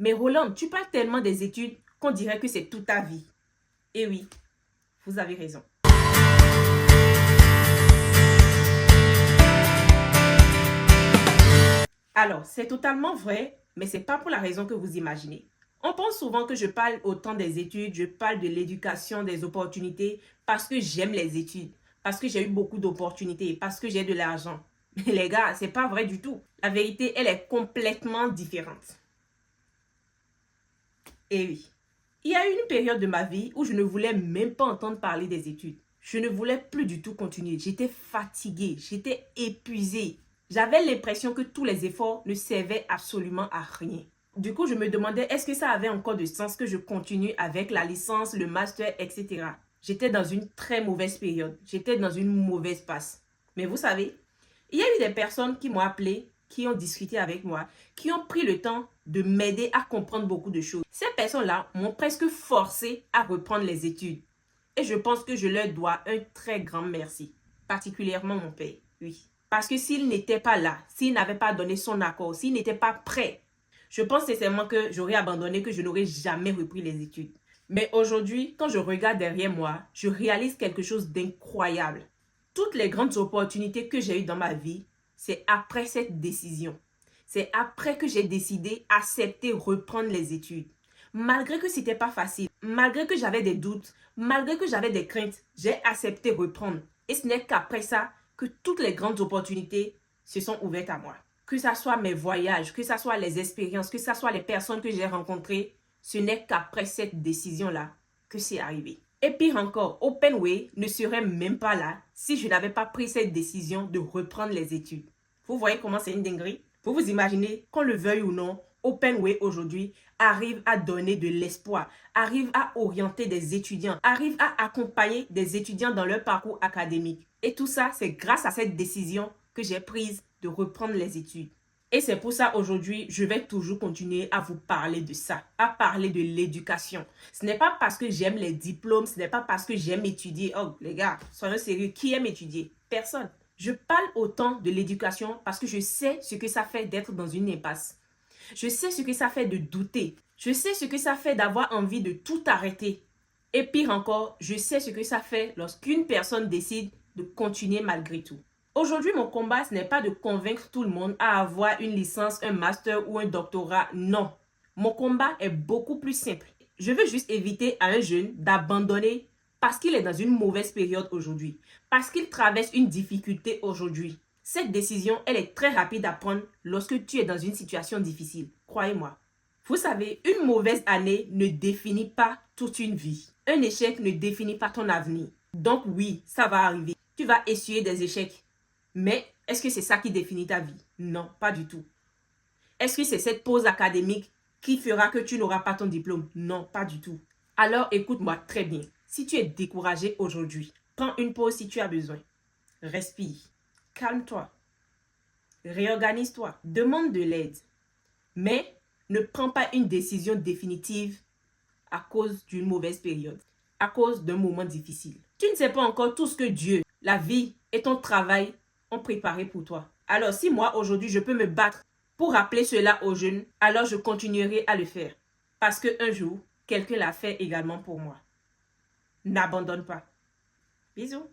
Mais Roland, tu parles tellement des études qu'on dirait que c'est toute ta vie. Eh oui, vous avez raison. Alors, c'est totalement vrai, mais ce n'est pas pour la raison que vous imaginez. On pense souvent que je parle autant des études, je parle de l'éducation, des opportunités, parce que j'aime les études, parce que j'ai eu beaucoup d'opportunités, parce que j'ai de l'argent. Mais les gars, c'est pas vrai du tout. La vérité, elle est complètement différente. Et oui, il y a eu une période de ma vie où je ne voulais même pas entendre parler des études. Je ne voulais plus du tout continuer. J'étais fatiguée, j'étais épuisée. J'avais l'impression que tous les efforts ne servaient absolument à rien. Du coup, je me demandais est-ce que ça avait encore de sens que je continue avec la licence, le master, etc. J'étais dans une très mauvaise période. J'étais dans une mauvaise passe. Mais vous savez, il y a eu des personnes qui m'ont appelé, qui ont discuté avec moi, qui ont pris le temps de m'aider à comprendre beaucoup de choses. Ces personnes-là m'ont presque forcé à reprendre les études. Et je pense que je leur dois un très grand merci. Particulièrement mon père, oui. Parce que s'il n'était pas là, s'il n'avait pas donné son accord, s'il n'était pas prêt, je pense sincèrement que j'aurais abandonné, que je n'aurais jamais repris les études. Mais aujourd'hui, quand je regarde derrière moi, je réalise quelque chose d'incroyable. Toutes les grandes opportunités que j'ai eues dans ma vie, c'est après cette décision. C'est après que j'ai décidé d'accepter reprendre les études. Malgré que ce n'était pas facile, malgré que j'avais des doutes, malgré que j'avais des craintes, j'ai accepté reprendre. Et ce n'est qu'après ça que toutes les grandes opportunités se sont ouvertes à moi. Que ce soit mes voyages, que ce soit les expériences, que ce soit les personnes que j'ai rencontrées, ce n'est qu'après cette décision-là que c'est arrivé. Et pire encore, Openway ne serait même pas là si je n'avais pas pris cette décision de reprendre les études. Vous voyez comment c'est une dinguerie? Vous vous imaginez, qu'on le veuille ou non, Openway aujourd'hui arrive à donner de l'espoir, arrive à orienter des étudiants, arrive à accompagner des étudiants dans leur parcours académique. Et tout ça, c'est grâce à cette décision que j'ai prise de reprendre les études. Et c'est pour ça aujourd'hui, je vais toujours continuer à vous parler de ça, à parler de l'éducation. Ce n'est pas parce que j'aime les diplômes, ce n'est pas parce que j'aime étudier. Oh les gars, soyons sérieux, qui aime étudier? Personne. Je parle autant de l'éducation parce que je sais ce que ça fait d'être dans une impasse. Je sais ce que ça fait de douter. Je sais ce que ça fait d'avoir envie de tout arrêter. Et pire encore, je sais ce que ça fait lorsqu'une personne décide de continuer malgré tout. Aujourd'hui, mon combat, ce n'est pas de convaincre tout le monde à avoir une licence, un master ou un doctorat. Non. Mon combat est beaucoup plus simple. Je veux juste éviter à un jeune d'abandonner parce qu'il est dans une mauvaise période aujourd'hui, parce qu'il traverse une difficulté aujourd'hui. Cette décision, elle est très rapide à prendre lorsque tu es dans une situation difficile. Croyez-moi. Vous savez, une mauvaise année ne définit pas toute une vie. Un échec ne définit pas ton avenir. Donc oui, ça va arriver. Tu vas essuyer des échecs. Mais est-ce que c'est ça qui définit ta vie? Non, pas du tout. Est-ce que c'est cette pause académique qui fera que tu n'auras pas ton diplôme? Non, pas du tout. Alors écoute-moi très bien. Si tu es découragé aujourd'hui, prends une pause si tu as besoin. Respire. Calme-toi. Réorganise-toi. Demande de l'aide. Mais ne prends pas une décision définitive à cause d'une mauvaise période, à cause d'un moment difficile. Tu ne sais pas encore tout ce que Dieu, la vie et ton travail ont préparé pour toi. Alors si moi aujourd'hui je peux me battre pour rappeler cela aux jeunes, alors je continuerai à le faire. Parce qu'un jour, quelqu'un l'a fait également pour moi. N'abandonne pas. Bisous.